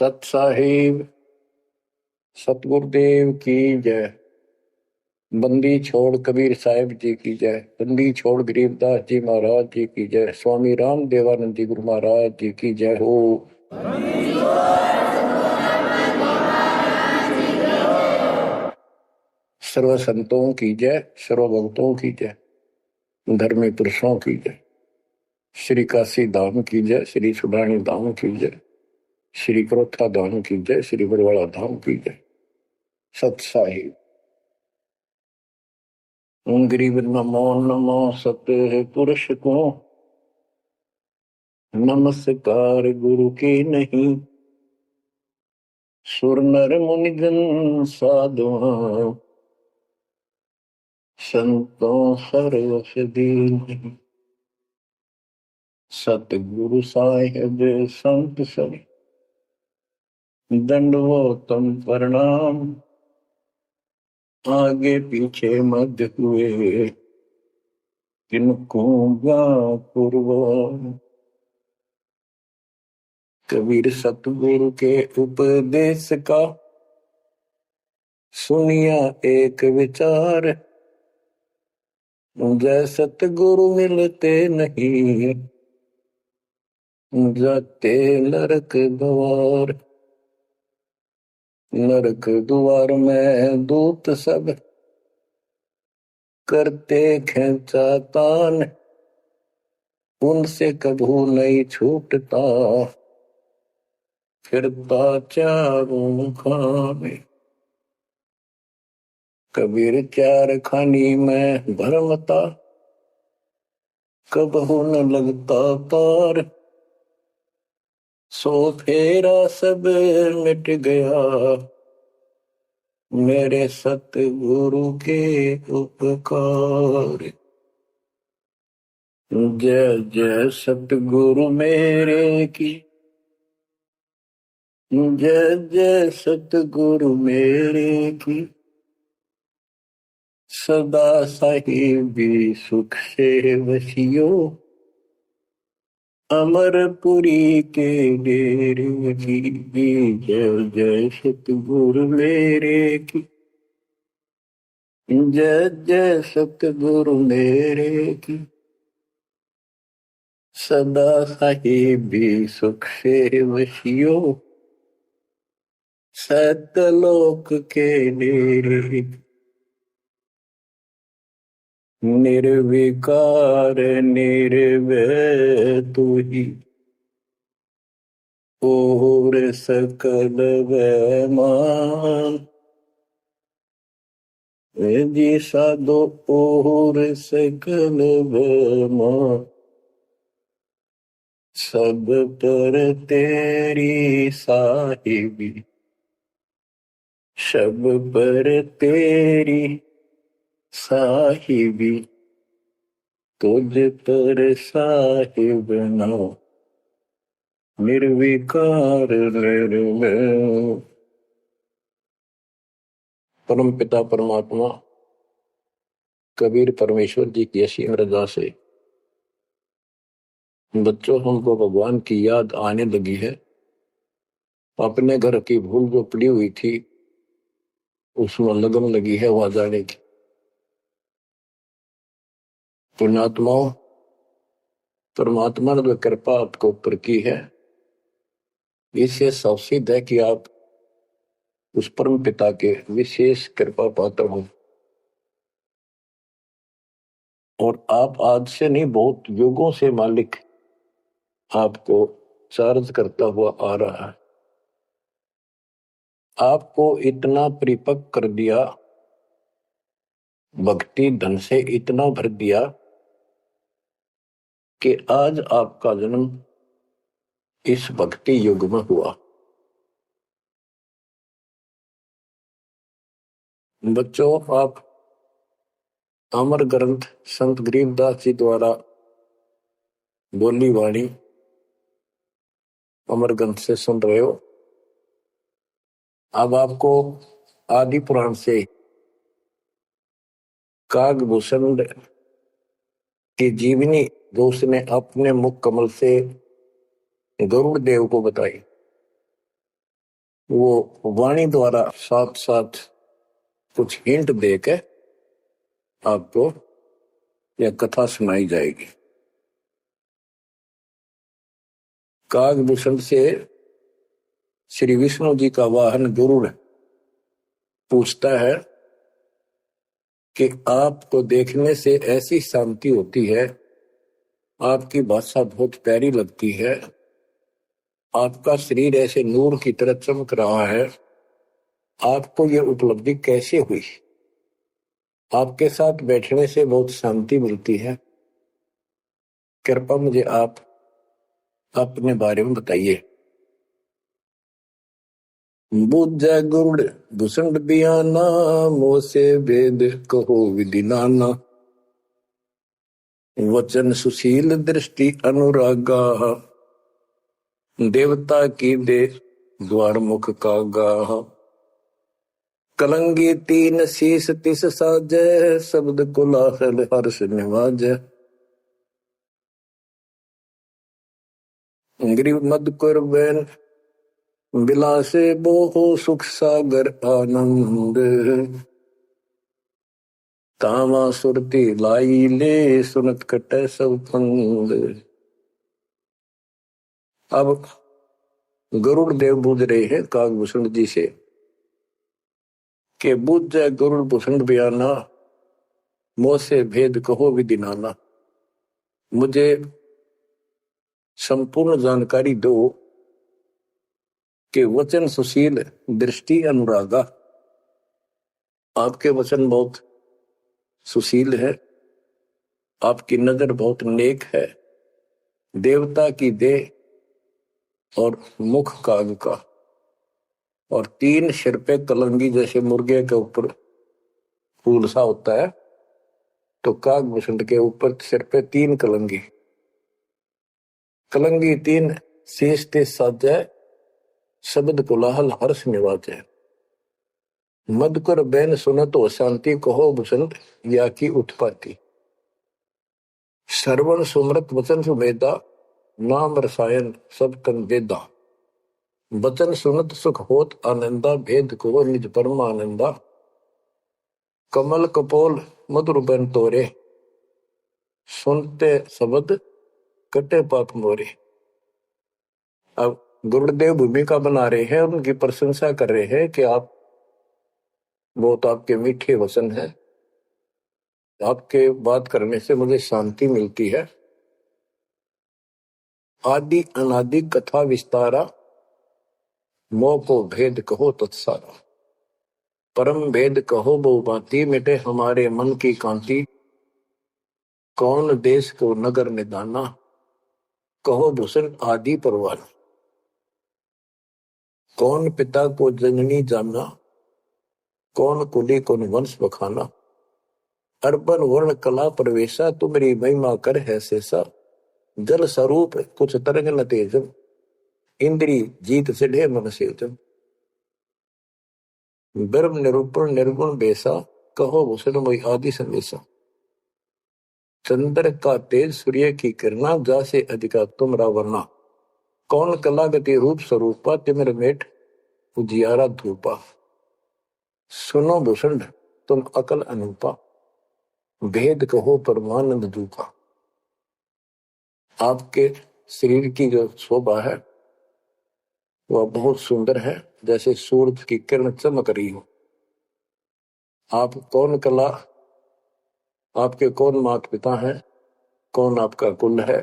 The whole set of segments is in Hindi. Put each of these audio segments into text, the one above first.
सत साहिब सतगुरुदेव की जय। बंदी छोड़ कबीर साहिब जी की जय। बंदी छोड़ गरीबदास जी महाराज जी की जय। स्वामी राम देवानंद जी गुरु महाराज जी की जय हो। सर्व संतों की जय, सर्व भक्तों की जय, धर्मी पुरुषों की जय। श्री काशी धाम की जय, श्री सुडानी धाम की जय, श्री क्रोथा धाम की जय, श्री बरवाड़ा धाम की जय। सत साहिब गरीब नमो नमो सत्य पुरुष को नमस्कार गुरु की नहीं। सुर नर मुनिजन साधुआ संतों सर्वस दीन। सतगुरु साहिब संत सब दंडवतम प्रणाम। आगे पीछे मध्य हुए किनको पूर्व। कबीर सतगुरु के उपदेश का सुनिया एक विचार। जय सतगुरु मिलते नहीं जाते नरक द्वार। नरक द्वार में दूत सब करते खेचातान। उनसे कभू नहीं छूटता फिरता चारों खाने। कबीर चार खानी में भरमता कबहू न लगता तार। सो फेरा सब मिट गया मेरे सतगुरु के उपकार। जय जय सतगुरु मेरे की जय जय सतगुरु मेरे की। सदा साहिबी सुख से वसियो अमरपुरी के डेरे की। जय जय सतगुरु मेरे की जय जय सतगुरु मेरे की। सदा साहिबी सुख से वसियो सतलोक के डेरे। निर्विकार निर्भय तू ही और सकल वैमान। जी साधो और सकल वैमान। सब पर तेरी साहिबी सब पर तेरी साहिबी। तुझ पर साहिब नो निर्विकार निर्भय। परम पिता परमात्मा कबीर परमेश्वर जी की असीम रजा से बच्चों हमको भगवान की याद आने लगी है। अपने घर की भूल जो पड़ी हुई थी उसमें लगन लगी है वहां जाने की। पुण्यात्माओं, परमात्मा ने जो कृपा आपको ऊपर की है इससे सावसिद्ध है कि आप उस परम पिता के विशेष कृपा पात्र हो। और आप आज से नहीं बहुत युगों से मालिक आपको चार्ज करता हुआ आ रहा है। आपको इतना परिपक्व कर दिया, भक्ति धन से इतना भर दिया कि आज आपका जन्म इस भक्ति युग में हुआ। बच्चों, आप अमर ग्रंथ संत गरीबदास जी द्वारा बोली वाणी अमर ग्रंथ से सुन रहे हो। अब आपको आदि पुराण से कागभूषण की जीवनी जो उसने अपने मुख कमल से गरुड़ देव को बताई वो वाणी द्वारा साथ साथ कुछ हिंट देके आपको यह कथा सुनाई जाएगी। कागभूषण से श्री विष्णु जी का वाहन गरुड़ पूछता है कि आपको देखने से ऐसी शांति होती है, आपकी भाषा बहुत प्यारी लगती है, आपका शरीर ऐसे नूर की तरह चमक रहा है, आपको ये उपलब्धि कैसे हुई? आपके साथ बैठने से बहुत शांति मिलती है, कृपया मुझे आप अपने बारे में बताइए। बुझ गुरुड़ भूषण बियाना, मोह से वेद कहो विधि नाना, वचन सुशील दृष्टि अनुरागा, देवता की दे द्वार मुख कागा, कलंगी तीन शीस तिस साजय, शब्द कोलाहल हर्ष निवाजय, ग्रीव मधुकर बैन बिलासे बोहो सुख सागर आनंद, तामा सुरती लाई ले सुनत कटे सब फंद। अब गरुड़ देव बूझ रहे हैं कागभूषण जी से कि बूझ जाए गरुड़ भूषण बयाना, मोह से भेद कहो विधि नाना, मुझे संपूर्ण जानकारी दो कि वचन सुशील दृष्टि अनुरागा, आपके वचन बहुत सुशील है, आपकी नजर बहुत नेक है, देवता की देह और मुख काग का, और तीन सिर पे कलंगी जैसे मुर्गे के ऊपर फूल सा होता है, तो कागभूषण के ऊपर सिर पे तीन कलंगी, कलंगी तीन शीश ते साजय, शब्द कोलाहल हर्ष निवाजय, मधुकर बैन सुनत हो शांति, कहो भूषण या की उत्पत्ति, श्रवण सुमृत वचन सुमेधा, नाम रसायन सब तन वेदा, वचन सुनत सुख होत आनंदा, भेद को निज परम आनंदा, कमल कपोल मधुर बन तोरे, सुनते शब्द कटे पाप मोरे। अब गुरुदेव भूमिका बना रहे हैं, उनकी प्रशंसा कर रहे हैं कि आप बहुत आपके मीठे वचन हैं, आपके बात करने से मुझे शांति मिलती है। आदि अनादि कथा विस्तारा, मोह को भेद कहो तत्सारा, परम भेद कहो बहु भांति, मिटे हमारे मन की कांति, कौन देश को नगर निदाना, कहो भूषण आदि परवान, कौन पिता को जननी जाना, कौन कुली कौन वंश बखाना, अर्पण वर्ण कला प्रवेशा, तुम्हारी महिमा कर है शेषा, जल स्वरूप कुछ तरंग न तेजम, इंद्री जीत सिढ़े मन सेजम, ब्रह्म निरूपण निर्गुण बेसा, कहो भूषण मोहि आदि संदेशा, चंद्र का तेज सूर्य की किरणा, जासे अधिका तुमरा वर्णा, कौन कला गति रूप स्वरूपा, तिमिर मेट उजियारा धूपा, सुनो भूषण तुम अकल अनूपा, भेद कहो परमानंद दूपा। आपके शरीर की जो शोभा है वह बहुत सुंदर है, जैसे सूरज की किरण चमक रही हो। आप कौन कला, आपके कौन माता पिता हैं, कौन आपका कुल है,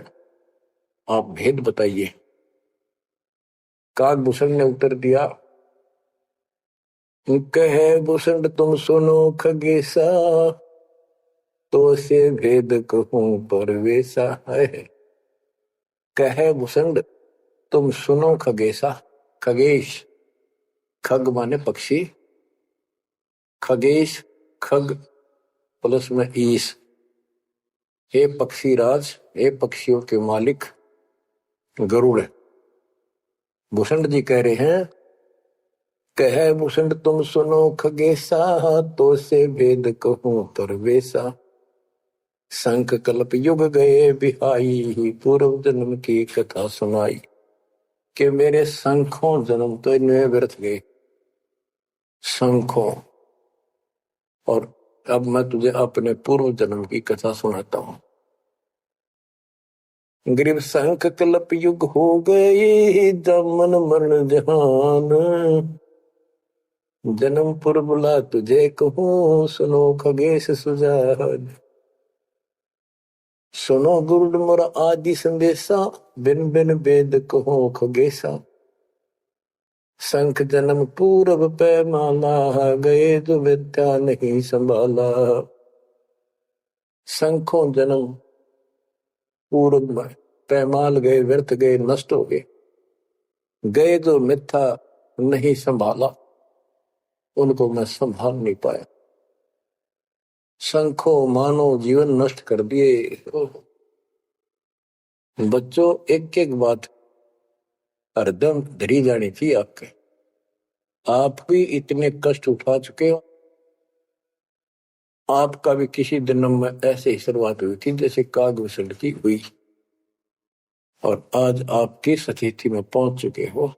आप भेद बताइए। कागभूषण ने उत्तर दिया, कहे भूषण तुम सुनो खगेसा, तो से भेद कहूं परवेसा है। कहे भूषण तुम सुनो खगेसा, खगेश खग माने पक्षी, खगेश खग प्लस में ईश, हे पक्षी राज, हे पक्षियों के मालिक गरुड़। भूषण जी कह रहे हैं, कहे भूषण तुम सुनो खगेसा, तो से भेद कहूं परवेसा, शंख कल्प युग गए बिहाई, पूर्व जन्म की कथा सुनाई, कि मेरे संखों जन्म तो इनमें व्यर्थ गए, संखों। और अब मैं तुझे अपने पूर्व जन्म की कथा सुनाता हूं। ग्रीव संख कल्प युग हो गए, जमन मरण जहान। जन्म पुर बुला तुझे कहूं, सुनो खगेश सुजान। सुनो गुरुड मोर आदि संदेशा, बिन बिन वेद कहो खगेशा। संख जन्म पूर्व पैमाला, गए जो विद्या नहीं संभाला। संखों जन्म पूर्व में पैमाल गए, व्यर्थ गए, नष्ट हो गए। गए जो मिथ्या नहीं संभाला, उनको मैं संभाल नहीं पाया। संखों मानो जीवन नष्ट कर दिए। बच्चों, एक एक बात हरदम धरी जानी थी आपके। आप भी इतने कष्ट उठा चुके हो। आपका भी किसी जन्म में ऐसे ही शुरुआत हुई थी जैसे कागभूषण की हुई, और आज आपकी स्थिति में पहुंच चुके हो।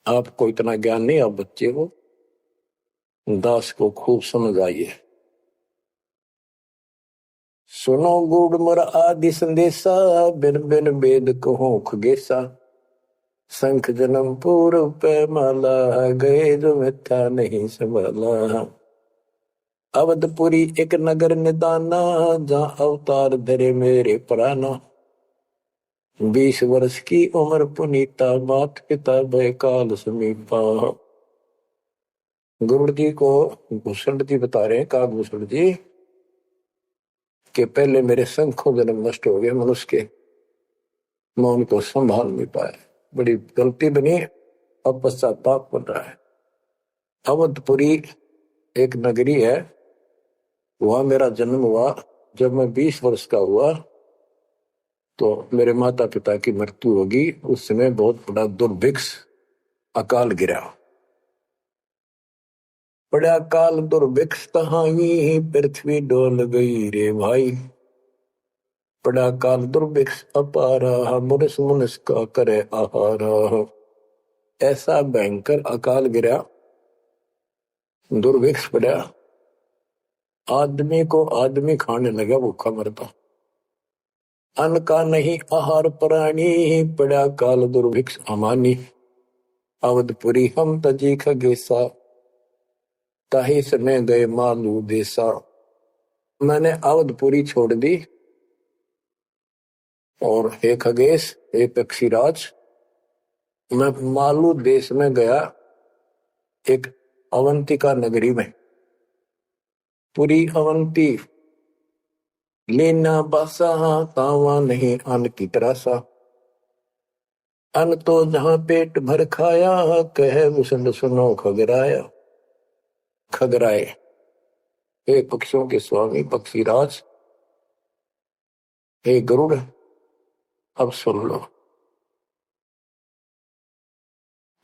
आपको इतना ज्ञान नहीं, आप बच्चे हो। दास को खूब समझ आइए। सुनो गुड़ मर आदि संदेशा, बिन बिन वेद कहो खगेशा। संख जन्म पूर्व पैमाला, गए जो मिथ्या नहीं संभाला। अवधपुरी एक नगर निदाना, जहाँ अवतार धरे मेरे प्राणा। 20 वर्ष की उम्र पुनीता, मात पिता भय काल समीपा। गुरु जी को भूषण जी बता रहे हैं, का भूषण जी कि पहले मेरे संखों जन्म नष्ट हो गए मनुष्य के, मैं उनको संभाल नहीं पाया। बड़ी गलती बनी, अब पश्चाताप बन रहा है। अवधपुरी एक नगरी है, वहां मेरा जन्म हुआ। जब मैं 20 वर्ष का हुआ तो मेरे माता पिता की मृत्यु होगी। उस समय बहुत बड़ा दुर्भिक्ष अकाल गिरा। बड़ा काल दुर्भिक्ष तहाई, पृथ्वी डोल गई रे भाई। बड़ा काल दुर्भिक्ष अपारा, मुनिस मुनिस का करे आहारा। ऐसा भयंकर अकाल गिरा, दुर्भिक्ष पड़ा, आदमी को आदमी खाने लगा, भूखा मरता। अन्न का नहीं आहार प्राणी, पड़ा काल दुर्भिक्ष अमानी। अवधपुरी हम तजी खगेसा, ताही समय गए मालू देसा। मैंने अवधपुरी छोड़ दी, और हे खगेश, हे पक्षीराज, मैं मालू देश में गया, एक अवंतिका नगरी में। पूरी अवंती लेना बासा, तावा नहीं अन्न की तरासा। अन्न तो जहां पेट भर खाया, कहे मुसंड सुनो खगराया। खगराए, हे पक्षियों के स्वामी पक्षीराज, हे गरुड़, अब सुन लो।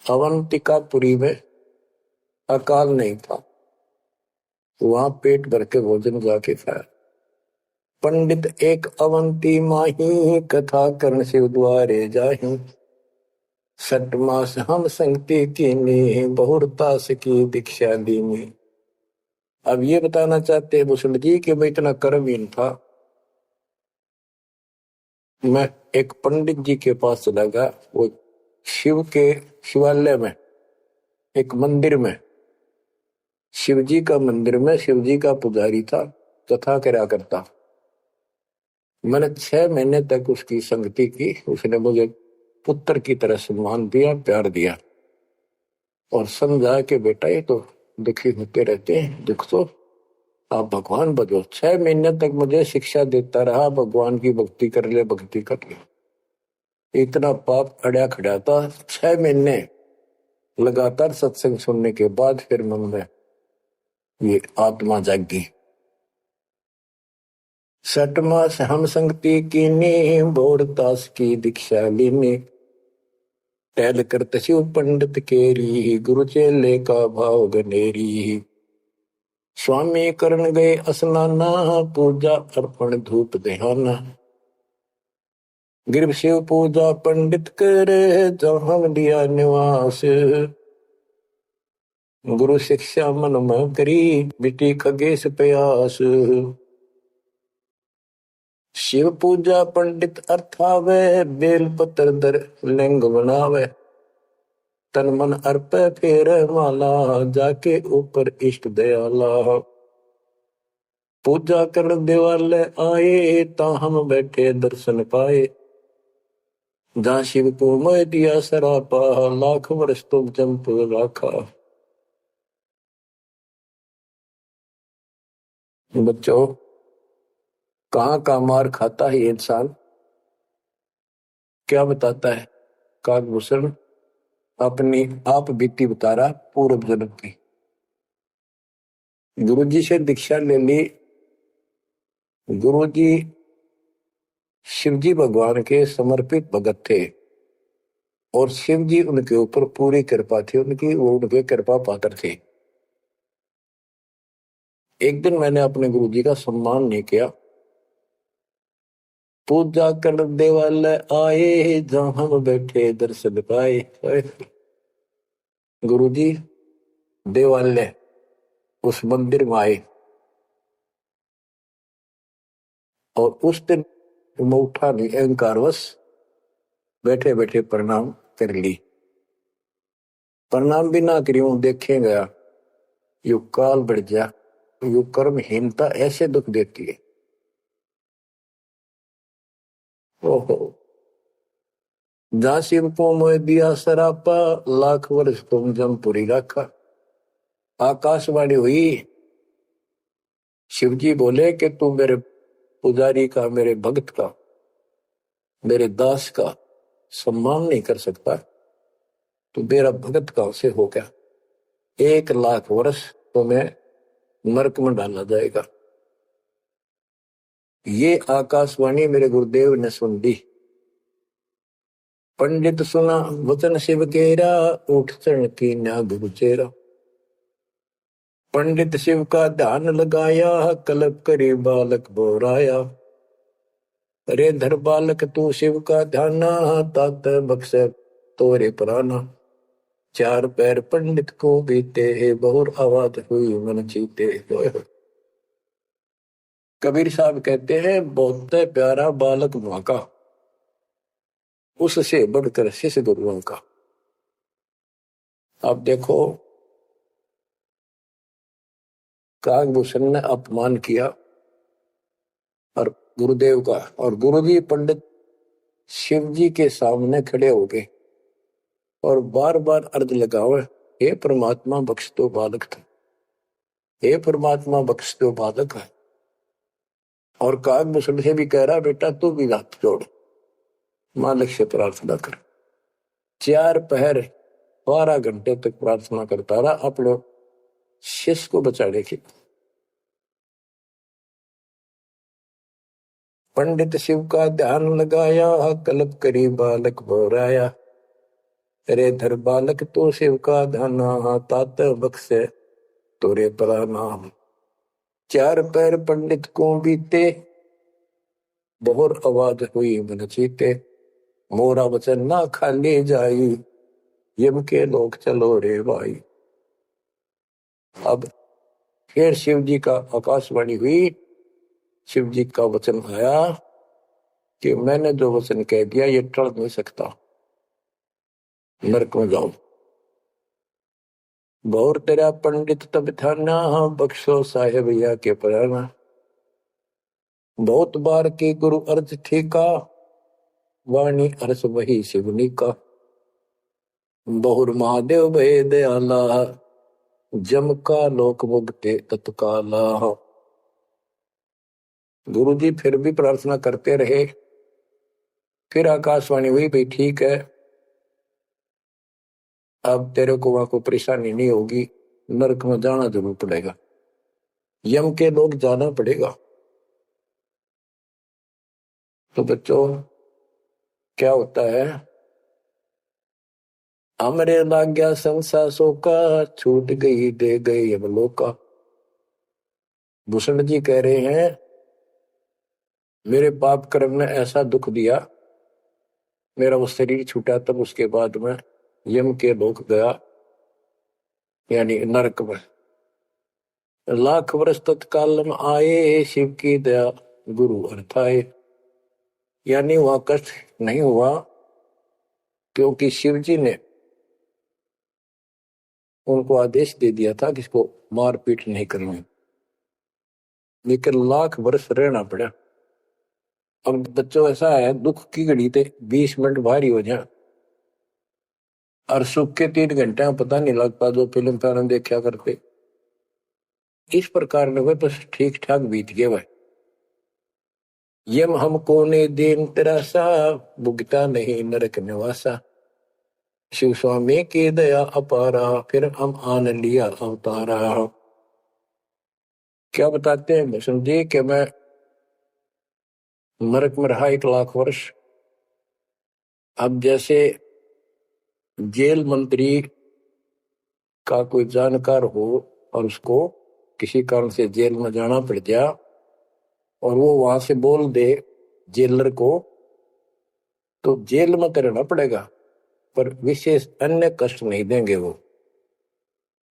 अवंतिकापुरी में अकाल नहीं था, वहां पेट भर के भोजन जाके खाया। पंडित एक अवंती माही, कथा कर्ण शिव द्वारे जाही। 6 मास हम संगति कीनी, बहुरतास की दीक्षा दीनी। अब ये बताना चाहते हैं भूषण जी कि मैं इतना कर्महीन था। मैं एक पंडित जी के पास चला गया, वो शिव के शिवालय में, एक मंदिर में, शिव जी का मंदिर में शिव जी का पुजारी था, कथा करा करता। मैंने 6 महीने तक उसकी संगति की। उसने मुझे पुत्र की तरह सम्मान दिया, प्यार दिया, और समझा कि बेटा ये तो दुखी होते रहते हैं, दुख तो आप भगवान बनो। 6 महीने तक मुझे शिक्षा देता रहा, भगवान की भक्ति कर ले, भक्ति कर ले। इतना पाप अड़ा खड़ा था। 6 महीने लगातार सत्संग सुनने के बाद फिर मन में ये आत्मा जागी। 6 मास हम संगति कीनी, बोरदास की दीक्षा लीनी। टहल करत शिव पंडित केरी, गुरु चेले का भाव गनेरी। स्वामी करण गए स्नाना, पूजा अर्पण धूप देहाना। गिर शिव पूजा पंडित करे, जहाँ लिया निवास। गुरु शिक्षा मन में करी, मिटी खगेश प्यास। शिव पूजा पंडित अर्थावे, बेल पत्र दर लिंग बनावे। तन मन अर्प फेर माला, जाके ऊपर इष्ट दयाला। पूजा कर दिवाले आए, ता हम बैठे दर्शन पाए। जहाँ शिव को मैं दिया सरापा, लाख वर्ष तुम जंप राखा। बच्चों, कहाँ का मार खाता है ये इंसान, क्या बताता है काकभूषण? अपनी आप बीती बता रहा पूर्व जन्म की। गुरुजी से दीक्षा ले ली। गुरुजी शिवजी भगवान के समर्पित भगत थे और शिवजी उनके ऊपर पूरी कृपा थी उनकी, वो उनके कृपा पात्र थे। एक दिन मैंने अपने गुरुजी का सम्मान नहीं किया। पूजा कर देवाल आए, जहां हम बैठे दर्शन पाए। गुरुजी देवालय उस मंदिर में आए और उस दिन मैं उठा नहीं, अहंकारवश बैठे बैठे प्रणाम कर ली। प्रणाम भी ना करी, देखे गया यू काल बढ़ जा, यू कर्महीनता ऐसे दुख देती है। ओहो, जहां शिव को मोह दिया सरापा, लाख वर्ष तुम जमपुरी रखा। आकाशवाणी हुई, शिवजी बोले कि तू मेरे पुजारी का, मेरे भक्त का, मेरे दास का सम्मान नहीं कर सकता, तो मेरा भगत कहां से हो गया? 1 लाख वर्ष तुम्हें नरक में डाला जाएगा। ये आकाशवाणी मेरे गुरुदेव ने सुन ली। पंडित सुना वचन शिव केरा, उठ चरण की न्या गुरु चेरा। पंडित शिव का ध्यान लगाया, कल्प करी बालक बोराया। अरे धर बालक तू शिव का ध्याना, तात बख्श तोरे प्राणा। 4 पैर पंडित को बीते, बहुर आवाज हुई मन चीते। कबीर साहब कहते हैं, बहुत प्यारा बालक वहां का, उससे बढ़कर शिष्य गुरुओं का। आप देखो, काकभूषण ने अपमान किया और गुरुदेव का, और गुरुजी पंडित शिवजी के सामने खड़े हो गए और बार बार अर्ज लगाओ, हे परमात्मा बख्श दो बालक था, हे परमात्मा बख्श दो बालक है। और काकभूषण से भी कह रहा, बेटा तू भी हाथ जोड़, मालिक से प्रार्थना कर। 4 पहर 12 घंटे तक प्रार्थना करता रहा अपने शिष्य को बचाने की। पंडित शिव का ध्यान लगाया, कल्प करी बालक बोराया। अरे धर बालक तो शिव का ध्यान, तात बख्शे तोरे प्रणाम। 4 पैर पंडित को बीते, बहुत आवाज हुई मन चीते। मोरा वचन ना खाली जाई, यम के लोग चलो रे भाई। अब फिर शिव जी का आकाशवाणी हुई, शिव जी का वचन आया कि मैंने जो वचन कह दिया ये टल नहीं सकता, नरक में जाओ। गौर तेरा पंडित तब थाना, बख्शो साहेब या के पराना। बहुत बार की गुरु अर्ज ठीका, वाणी अर्स वही शिवनी का। बहुर महादेव भय दयाला, जम का लोक मुक्ते तत्काला। गुरु जी फिर भी प्रार्थना करते रहे। फिर आकाशवाणी हुई, भाई ठीक है, अब तेरे को वहां कोई परेशानी नहीं होगी, नरक में जाना जरूर पड़ेगा, यम के लोग जाना पड़ेगा। तो बच्चों, क्या होता है? हमरे लाग गया संसासों का, छूट गई दे गए यमलोका। भूषण जी कह रहे हैं, मेरे पाप कर्म ने ऐसा दुख दिया मेरा वो शरीर छूटा, तब उसके बाद में यम के लोक गया, यानी नरक में। लाख वर्ष तत्काल में आए, शिव की दया गुरु अर्थाए। यानी वहां कष्ट नहीं हुआ, क्योंकि शिव जी ने उनको आदेश दे दिया था कि इसको मारपीट नहीं करनी। लेकिन लाख वर्ष रहना पड़ा। अब बच्चों ऐसा है, दुख की घड़ी ते 20 मिनट भारी हो जाए और सुख के 3 घंटे में पता नहीं लगता, जो फिल्म फिल्म देखा करते। इस प्रकार में वह बस ठीक ठाक बीत गए। वह यम हमको ने दिन तरासा, भुगता नहीं नरक निवासा। शिव स्वामी की दया अपारा, फिर हम आन लिया अवतारा। क्या बताते हैं भूषण जी कि मैं नरक में रहा 1 लाख वर्ष। अब जैसे जेल मंत्री का कोई जानकार हो और उसको किसी कारण से जेल में जाना पड़ गया, और वो वहां से बोल दे जेलर को, तो जेल में तो रहना पड़ेगा, पर विशेष अन्य कष्ट नहीं देंगे वो।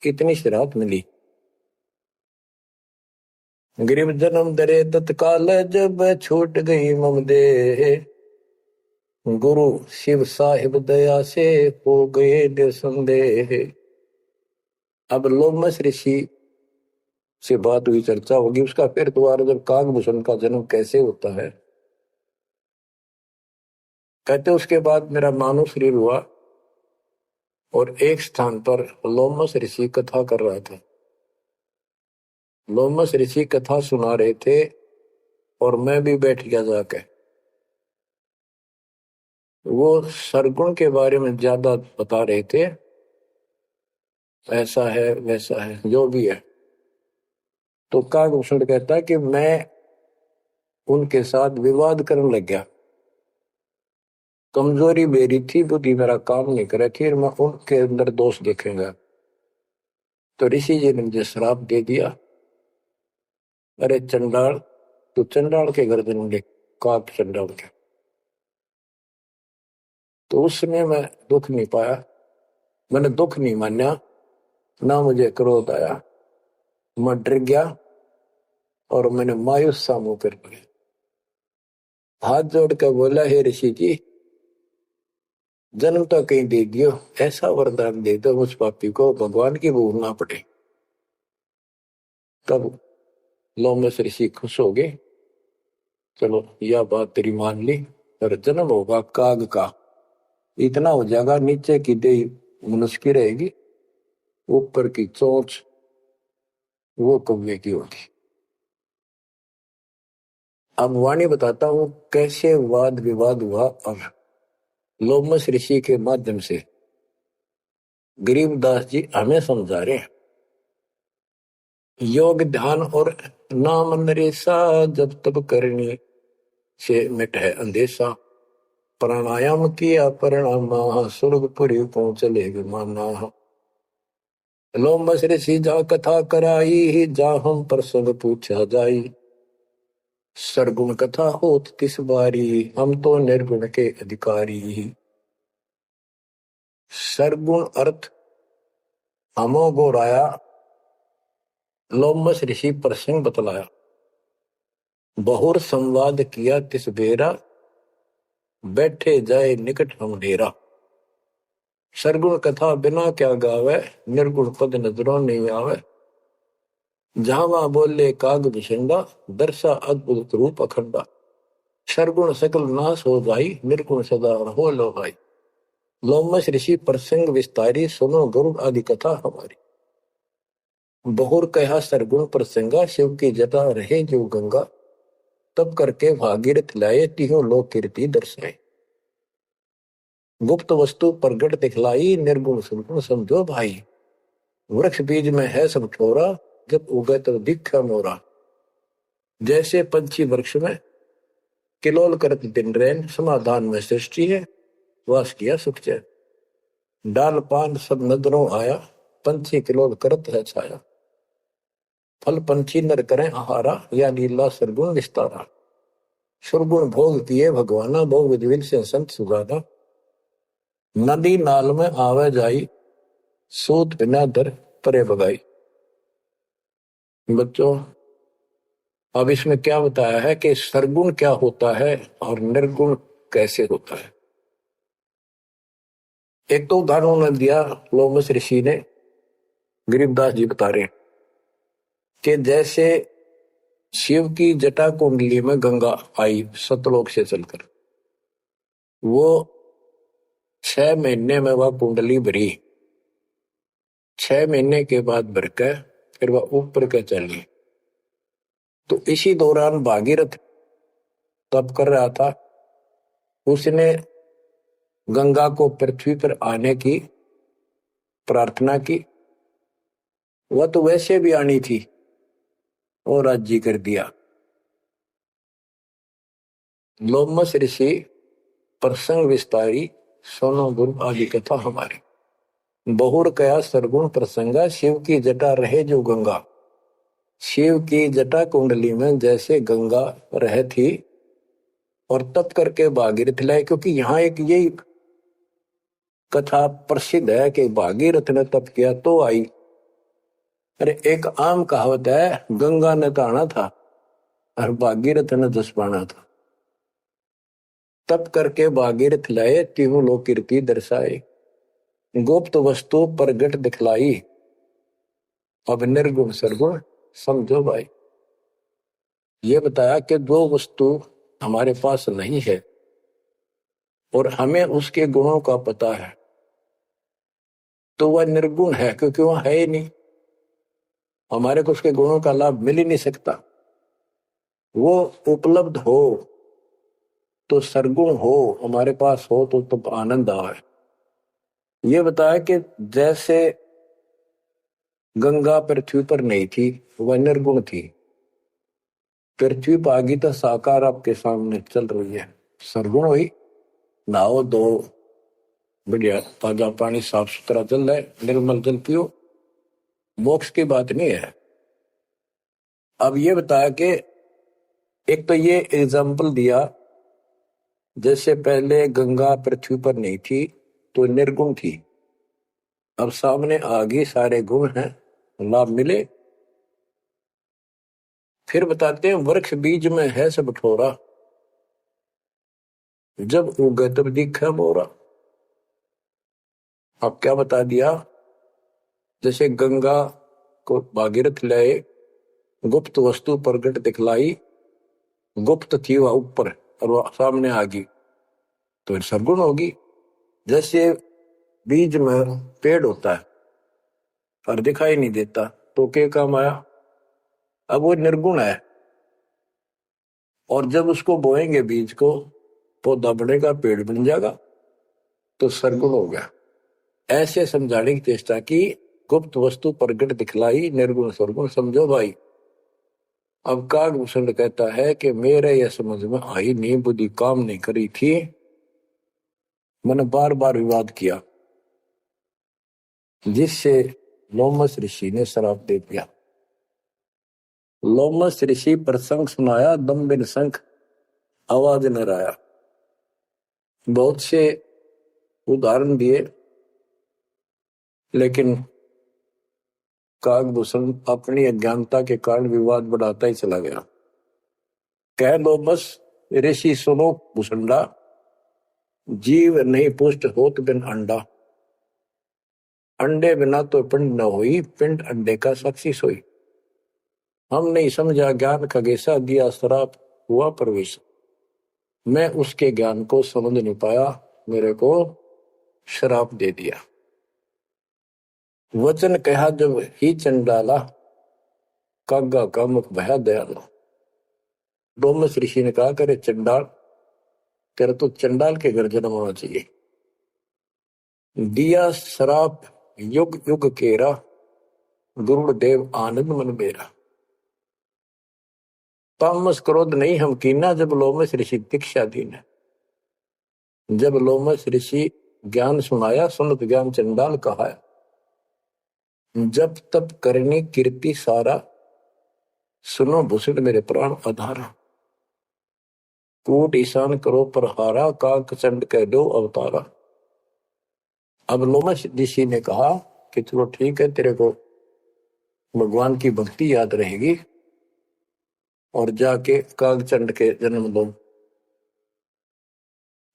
कितनी सी राहत मिली। गरीब जन्म दरे तत्काल, जब छूट गई मम देह। गुरु शिव साहिब दया से हो गए निसंदेह। अब लोमस ऋषि से बात हुई, चर्चा होगी उसका। फिर दोबारा जब कागभूषण का जन्म कैसे होता है, कहते उसके बाद मेरा मानव शरीर हुआ और एक स्थान पर लोमस ऋषि कथा कर रहा था। लोमस ऋषि कथा सुना रहे थे और मैं भी बैठ गया जाके। वो सरगुण के बारे में ज्यादा बता रहे थे, ऐसा है वैसा है जो भी है। तो कागभूषण कहता है कि मैं उनके साथ विवाद करने लग गया। कमजोरी मेरी थी, बुद्धि मेरा काम नहीं करे थी, मैं उनके अंदर दोष देखेंगा। तो ऋषि जी ने मुझे श्राप दे दिया, अरे चंडाल, तू चंडाल के घर जन्म, काक चंडाल के। तो उस समय मैं दुख नहीं पाया, मैंने दुख नहीं माना, ना मुझे क्रोध आया। मैं डर गया और मैंने मायूस सा मुंह कर लिया। हाथ जोड़ कर बोला, हे ऋषि जी, जन्म तो कहीं दे दियो, ऐसा वरदान दे दो उस पापी को भगवान की भूल ना पड़े। तब लोमस ऋषि खुश हो गए, चलो यह बात तेरी मान ली, पर जन्म होगा काग का। इतना हो जाएगा, नीचे की देह मनुष्य की रहेगी, ऊपर की चोंच वो कौवे की होगी। अब वाणी बताता हूं कैसे वाद विवाद हुआ। और लोमस ऋषि के माध्यम से गरीबदास जी हमें समझा रहे हैं। योग ध्यान और नाम नरेसा, जब तब करनी से मिट है अंदेशा। प्राणायाम किया परिणाम, स्वर्गपुरी पहुंच ले विमाना। लोमस ऋषि जा कथा कराई, जा हम प्रसंग पूछा जाई। सरगुण कथा होत तिस बारी, हम तो निर्गुण के अधिकारी। सरगुण अर्थ हमो गोराया, लोमस ऋषि प्रसंग बतलाया। बहुर संवाद किया तिस बेरा, बैठे जाए निकट हम डेरा। सरगुण कथा बिना क्या गावे, निर्गुण पद नजरों नहीं आवे। जहां वहां बोले काग भिषंडा, दर्शा अद्भुत रूप अखंडा। सरगुण सकल नाश हो जाई, निर्गुण सदा हो लो भाई। लोमस ऋषि प्रसंग विस्तारी, सुनो गरुड़ आदि कथा हमारी। बहुर कहा सरगुण प्रसंगा, शिव की जटा रहे जो गंगा। तब करके भागीरथ लाए, तिहो लोक कीर्ति दर्शाए। गुप्त वस्तु प्रगट दिखलाई, निर्गुण सुनगुण समझो भाई। वृक्ष बीज में है सब ठोरा, जब उगे तो दिखा मोरा। जैसे पंछी वृक्ष में किलोल करत दिन रैन, समाधान में सृष्टि है, वास किया सुख चैन। डाल पान सब नजरों आया, पंछी किलोल करत है छाया। फल पंछी नर करें आहारा, या लीला सरगुण विस्तारा। सुरगुण भोग किए भगवाना, भोग विधिविल से संत सुगाना। नदी नाल में आवे जाई, सूत बिना दर परे बगाई। बच्चों, अब इसमें क्या बताया है कि सरगुण क्या होता है और निर्गुण कैसे होता है। एक तो उदाहरण उन्होंने दिया लोमस ऋषि ने, गरीबदास जी बता रहे हैं कि जैसे शिव की जटा कुंडली में गंगा आई सतलोक से चलकर, वो 6 महीने में वह कुंडली भरी, 6 महीने के बाद भर के फिर वह ऊपर के चली। तो इसी दौरान भागीरथ तप कर रहा था, उसने गंगा को पृथ्वी पर आने की प्रार्थना की। वह तो वैसे भी आनी थी और राज्य कर दिया। लोमस ऋषि प्रसंग विस्तारी, सोनो गुरु आदि कथा हमारी। बहुर कया सरगुण प्रसंगा, शिव की जटा रहे जो गंगा। शिव की जटा कुंडली में जैसे गंगा रह थी और तप करके भागीरथ लाए, क्योंकि यहाँ एक यही कथा प्रसिद्ध है कि भागीरथ ने तप किया तो आई। अरे एक आम कहावत है, गंगा ने तो आना था और भागीरथ ने जस पाना था। तप करके भागीरथ लाए, तीनों लोक कीर्ति दर्शाए, गुप्त वस्तु प्रगट दिखलाई, अब निर्गुण सरगुण समझो भाई। ये बताया कि दो वस्तु हमारे पास नहीं है और हमें उसके गुणों का पता है, तो वह निर्गुण है, क्योंकि वह है ही नहीं, हमारे को उसके गुणों का लाभ मिल ही नहीं सकता। वो उपलब्ध हो तो सरगुण हो, हमारे पास हो तो आनंद आए। ये बताया कि जैसे गंगा पृथ्वी पर नहीं थी, वह निर्गुण थी, पृथ्वी पर आ गई तो साकार आपके सामने चल रही है, सरगुण हुई। नहाओ दो, बढ़िया ताजा पानी, साफ सुथरा जल है, निर्मल जल पियो, मोक्ष की बात नहीं है। अब ये बताया कि एक तो ये एग्जाम्पल दिया, जैसे पहले गंगा पृथ्वी पर नहीं थी तो निर्गुण थी, अब सामने आ गई, सारे गुण हैं, लाभ मिले। फिर बताते हैं वृक्ष बीज में है सब ठोरा, जब उगे तब दिखे मोरा। अब क्या बता दिया, जैसे गंगा को भागीरथ लाए, गुप्त वस्तु प्रगट दिखलाई, गुप्त थी वह ऊपर और वह सामने आ गई तो सरगुण होगी। जैसे बीज में पेड़ होता है और दिखाई नहीं देता तो क्या काम आया, अब वो निर्गुण है, और जब उसको बोएंगे बीज को, पौधा बनेगा, पेड़ बन जाएगा, तो सरगुण हो गया। ऐसे समझाने की चेष्टा की, गुप्त वस्तु प्रगट दिखलाई, निर्गुण सरगुण समझो भाई। अब कागभूषण कहता है कि मेरे यह समझ में आई नहीं, बुद्धि काम नहीं करी थी, मैंने बार बार विवाद किया, जिससे लोमस ऋषि ने श्राप दे दिया। लोमस ऋषि प्रसंग सुनाया, दम बिन शंख आवाज न आया। बहुत से उदाहरण दिए, लेकिन कागभूषण अपनी अज्ञानता के कारण विवाद बढ़ाता ही चला गया। कह लो बस ऋषि सुनो भूषंडा, जीव नहीं पुष्ट होत बिन अंडा। अंडे बिना तो पिंड न हुई, पिंड अंडे का साक्षी सोई। हम नहीं समझा ज्ञान खगेशा, दिया श्राप हुआ प्रवेश। मैं उसके ज्ञान को समझ नहीं पाया, मेरे को श्राप दे दिया। वचन कहा जब ही चंडाला, कागा का मुख भया दयाला। लोमस ऋषि ने कहा, करे चंडाल, तेरा तो चंडाल के घर जन्म होना चाहिए। दिया श्राप युग युग केरा, गुरुदेव आनंद मन बेरा। तामस क्रोध नहीं हम कीना, जब लोमस ऋषि दीक्षा दीन। जब लोमस ऋषि ज्ञान सुनाया, सुनत ज्ञान चंडाल कहा। जब तप करनी कीर्ति सारा, सुनो भूषण मेरे प्राण आधारा। कूट ईशान करो प्रहारा, काक चंड कह दो अवतारा। अब लोमस ऋषि ने कहा कि चलो ठीक है, तेरे को भगवान की भक्ति याद रहेगी और जाके कागचंड के जन्म दो।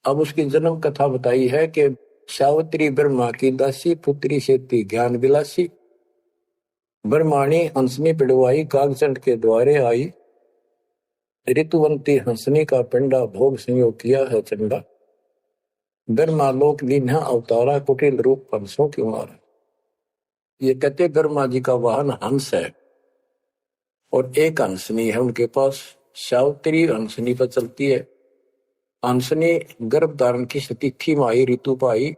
अब उसकी जन्म कथा बताई है कि सावित्री ब्रह्मा की दासी, पुत्री से थी ज्ञान विलासी। ब्रह्माणी हंसनी पिड़वाई, कागचंड के द्वारे आई। ऋतुवंती हंसनी का पिंडा, भोग संयोग किया है चंडा। ब्रह्मा लोक दीन्हा अवतारा, कुटिल रूप हंसों की मारा। ये कहते ब्रह्मा जी का वाहन हंस है और एक हंसनी है उनके पास। सावित्री हंसनी पर चलती है। हंसनी गर्भ धारण की तिथि में आई, ऋतु पर आई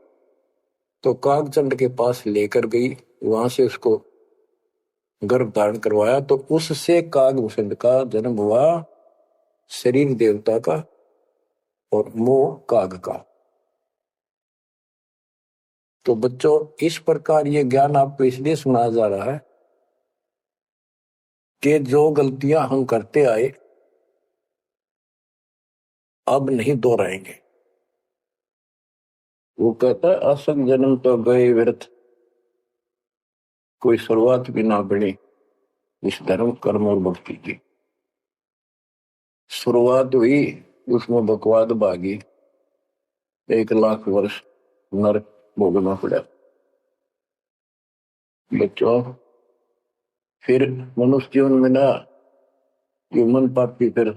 तो कागचंद के पास लेकर गई, वहां से उसको गर्भ धारण करवाया। तो उससे कागभूषण का जन्म हुआ, शरीर देवता का और मोह काग का। तो बच्चों, इस प्रकार ये ज्ञान आपको इसलिए सुनाया जा रहा है कि जो गलतियां हम करते आए अब नहीं दोहराएंगे। वो कहता है असंग जन्म तो गए व्यर्थ, कोई शुरुआत भी ना बनी इस धर्म कर्म और भक्ति की। शुरुआत हुई, उसमें बकवाद भागी, 1,00,000 वर्ष नरक भोगना पड़ा। बच्चों, फिर मनुष्य जीवन में ना ह्यूमन पापी फिर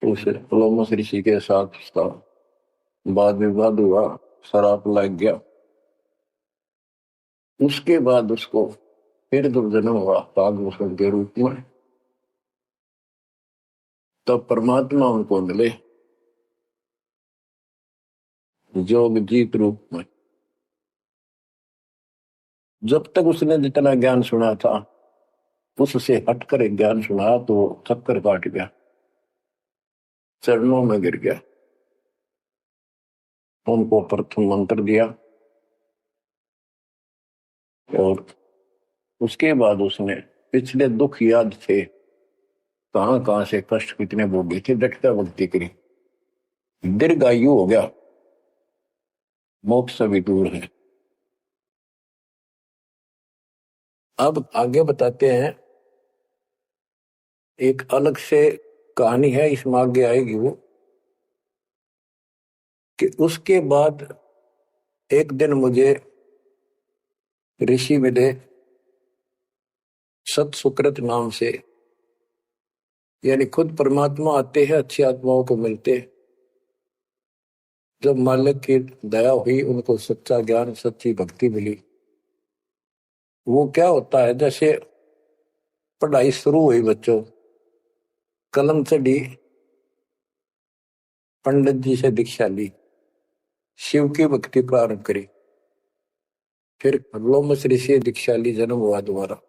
उस लोमस ऋषि के साथ उसका वाद विवाद हुआ, शराब लग गया। उसके बाद उसको फिर दुर्जन्म हुआ कागभूषण के रूप में। तब परमात्मा उनको मिले जोग जीत रूप में। जब तक उसने जितना ज्ञान सुना था उससे हटकर एक ज्ञान सुना तो थक्कर काट गया, चरणों में गिर गया। उनको प्रथम मंत्र दिया और उसके बाद उसने पिछले दुख याद थे, कहां कहां से कष्ट कितने भोगे थे, डटकर भक्ति करी, दीर्घायु हो गया, मोक्ष भी दूर है। अब आगे बताते हैं, एक अलग से कहानी है, इसमें आगे आएगी वो, कि उसके बाद एक दिन मुझे ऋषि मिले सत सुकृत नाम से, यानी खुद परमात्मा आते हैं, अच्छी आत्माओं को मिलते। जब मालिक की दया हुई, उनको सच्चा ज्ञान सच्ची भक्ति मिली। वो क्या होता है, जैसे पढ़ाई शुरू हुई बच्चों, कलम चढ़ी, पंडित जी से दीक्षा ली, शिव की भक्ति प्रारंभ करी, फिर लोमस ऋषि दीक्षा ली, जन्म हुआ दोबारा।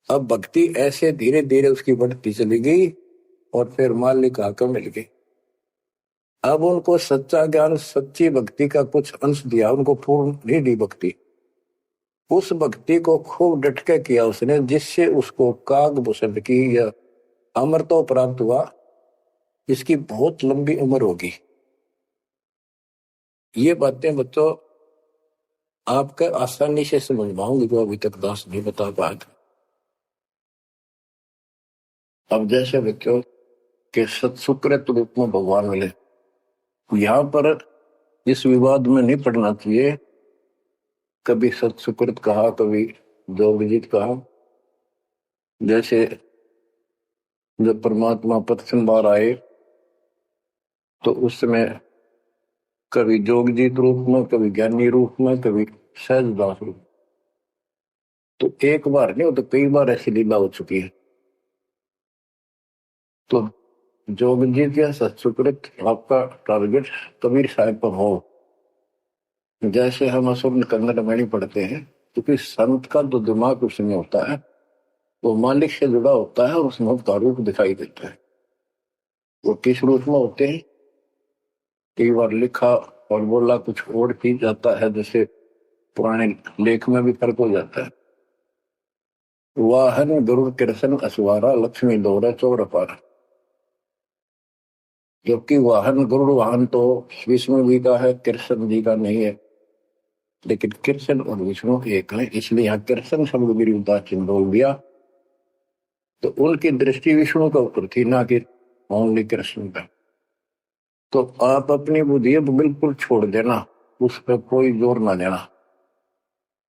अब भक्ति ऐसे धीरे धीरे उसकी बढ़ती चली गई और फिर मालिक आकर मिल गई। अब उनको सच्चा ज्ञान सच्ची भक्ति का कुछ अंश दिया, उनको पूर्ण नहीं दी भक्ति। उस भक्ति को खूब डटके किया उसने, जिससे उसको कागभूषण की या अमरत्व प्राप्त हुआ। इसकी बहुत लंबी उम्र होगी। ये बातें बच्चों आपका आसानी से समझ पाऊंगी जो अभी तक दास नहीं बता पाए। अब जैसे बच्चों के सत्सुकृत रूप में भगवान मिले, यहां पर इस विवाद में नहीं पड़ना चाहिए, कभी सत्सुकृत कहा, कभी जोगजीत कहा। जैसे जब परमात्मा प्रथम बार आए तो उस समय कभी जोगजीत रूप में, कभी ज्ञानी रूप में, कभी सहजदास रूप। तो एक बार नहीं, वो तो कई बार ऐसी लीला हो चुकी है। तो जोगजीत या सत्सुकृत आपका टारगेट कबीर साहब पर हो। जैसे हम असुर कन्नड़ में नहीं पढ़ते हैं, क्योंकि संत का जो दिमाग उसमें होता है वो मालिक से जुड़ा होता है और उसमें उसका रूप दिखाई देता है। वो किस रूप में होते हैं, कई बार लिखा और बोला कुछ और भी जाता है, जैसे पुराने लेख में भी फर्क हो जाता है। वाहन गरुड़ कृष्ण असवारा, लक्ष्मी दौरा चौर पारा। जबकि वाहन गरुड़ वाहन तो विष्णु जी का है, कृष्ण जी का नहीं है। लेकिन कृष्ण और विष्णु एक है, इसलिए यहाँ कृष्ण शब्द मेरी उदासीन बोल दिया। तो उनकी दृष्टि विष्णु के ऊपर थी, ना कि ओनली कृष्ण का। तो आप अपनी बुद्धि अब बिल्कुल छोड़ देना, उस पर कोई जोर ना देना।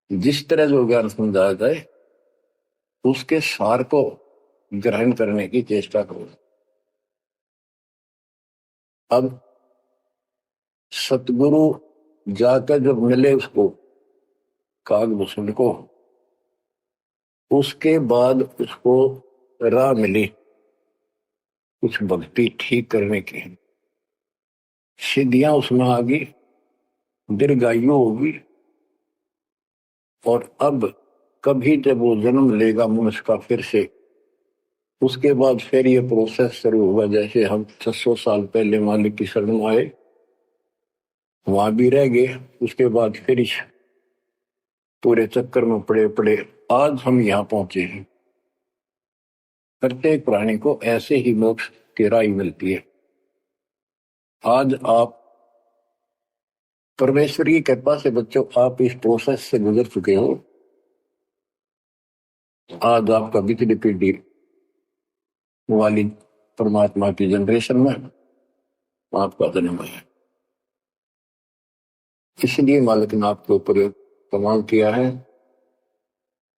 जिस तरह जो ज्ञान समझाया जाए उसके सार को ग्रहण करने की चेष्टा करो। अब सतगुरु जाकर जब मिले उसको, कागभूषण को, उसके बाद उसको राह मिली कुछ भक्ति ठीक करने की, सिद्धियां उसमें आ गई, दीर्घायु होगी। और अब कभी जब वो जन्म लेगा मनुष्य का फिर से, उसके बाद फिर ये प्रोसेस शुरू हुआ। जैसे हम 600 साल पहले मालिक की शरण में आए, वहां भी रह गए, उसके बाद फिर इस पूरे चक्कर में पड़े पड़े आज हम यहाँ पहुंचे हैं। प्रत्येक प्राणी को ऐसे ही मोक्ष की राह मिलती है। आज आप परमेश्वर की कृपा से बच्चों आप इस प्रोसेस से गुजर चुके हो। आज आपका बिजली पीढ़ी वाली परमात्मा की जनरेशन में आपका जन्म है। इसलिए मालिक ने आपके ऊपर कमाल किया है,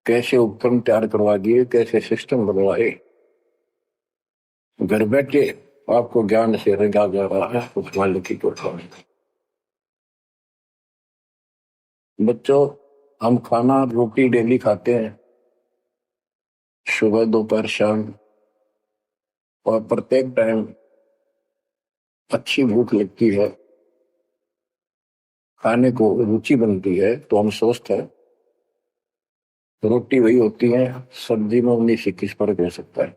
कैसे उपकरण तैयार करवा दिए, कैसे सिस्टम बनवाए, घर बैठे आपको ज्ञान से रंगा जा रहा है उस मालिक की कृपा में। बच्चों, हम खाना रोटी डेली खाते हैं, सुबह दोपहर शाम, और प्रत्येक टाइम अच्छी भूख लगती है, खाने को रुचि बनती है, तो हम स्वस्थ है। रोटी वही होती है, सब्जी में 19-21 फर्क हो सकता है।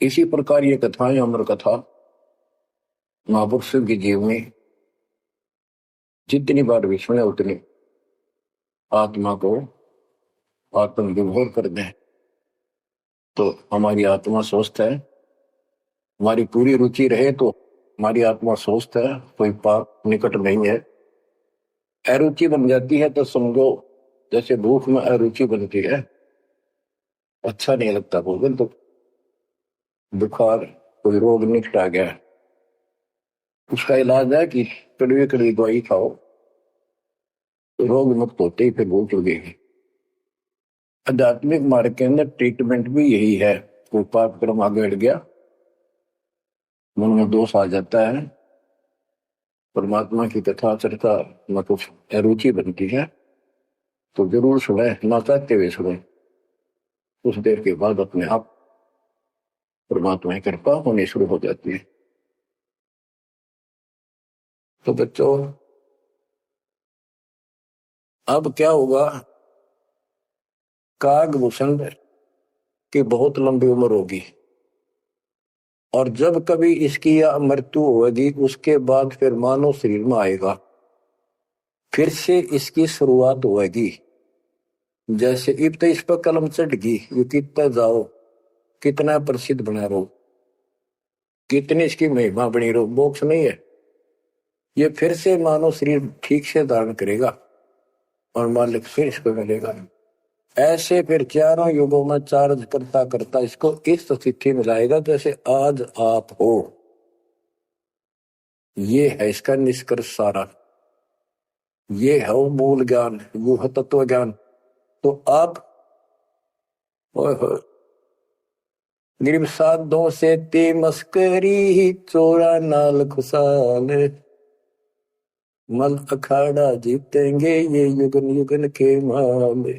इसी प्रकार ये कथाएं, अमर कथा महापुरुषों की जीवनी जितनी बार भी सुने उतनी आत्मा को आत्म विभोर कर दें, तो हमारी आत्मा स्वस्थ है। हमारी पूरी रुचि रहे तो हमारी आत्मा स्वस्थ है, कोई पाप निकट नहीं है। अरुचि बन जाती है तो समझो जैसे भूख में अरुचि बनती है, अच्छा नहीं लगता भोजन, तो बुखार कोई रोग निकट आ गया, उसका इलाज है कि कड़वी कड़वी दवाई खाओ, रोग मुक्त होते ही फिर भूख लगेगी। आध्यात्मिक मार्ग के अंदर ट्रीटमेंट भी यही है। कोई पाप कर्म आगे बढ़ गया, मन में दोष आ जाता है, परमात्मा की कथा चर्चा में कुछ अरुचि बनती है, तो जरूर सुने, ना चाहते हुए सुने। कुछ देर के बाद अपने आप परमात्मा की कृपा होनी शुरू हो जाती है। तो बच्चों, अब क्या होगा, कागभूषण की बहुत लंबी उम्र होगी, और जब कभी इसकी मृत्यु होगी उसके बाद फिर मानव शरीर में आएगा, फिर से इसकी शुरुआत होगी। जैसे इब तो इस पर कलम चढ़ गई, ये कितना जाओ, कितना प्रसिद्ध बना रहो, कितनी इसकी महिमा बनी रहो, मोक्ष नहीं है। ये फिर से मानव शरीर ठीक से धारण करेगा और मालिक फिर इसको मिलेगा। ऐसे फिर चारों युगों में चार्ज करता करता इसको इस स्थिति में लाएगा जैसे आज आप हो। ये है इसका निष्कर्ष सारा, ये है वो मूल ज्ञान, वो है तत्व ज्ञान। तो आप निर्विसादों से ते मस्करी, चोरा नाल खुशाल, मल अखाड़ा जीतेंगे ये युगन युगन के माल।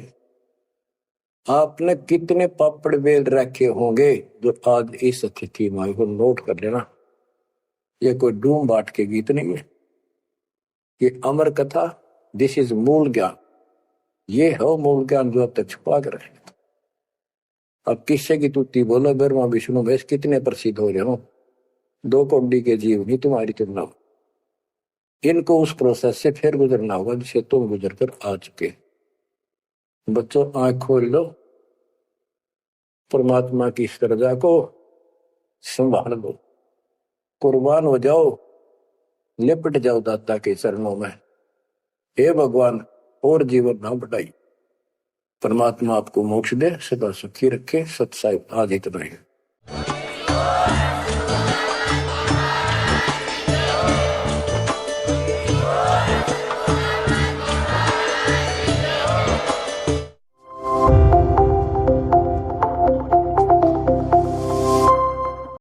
आपने कितने पापड़ बेल रखे होंगे जो आज इस स्थिति में को नोट कर लेना। ये कोई डूम बाट के गीत नहीं है, ये अमर कथा, दिस इज मूल ज्ञान। ये है मूल ज्ञान जो अब तक छुपा कर रहे। अब किससे की तुत्ती बोलो, ब्रह्मा विष्णु महेश कितने प्रसिद्ध हो रहे हो, 2 कौड़ी के जीव नहीं तुम्हारी तुलना। इनको उस प्रोसेस से फिर गुजरना होगा जिसे तुम गुजर कर आ चुके। बच्चों, आंख खोल लो, परमात्मा की इस रजा को संभाल लो, कुर्बान हो जाओ, लिपट जाओ दाता के चरणों में। हे भगवान और जीवन ना बढ़ाई। परमात्मा आपको मोक्ष दे, सदा सुखी रखे। सत साहिब आज इतना ही।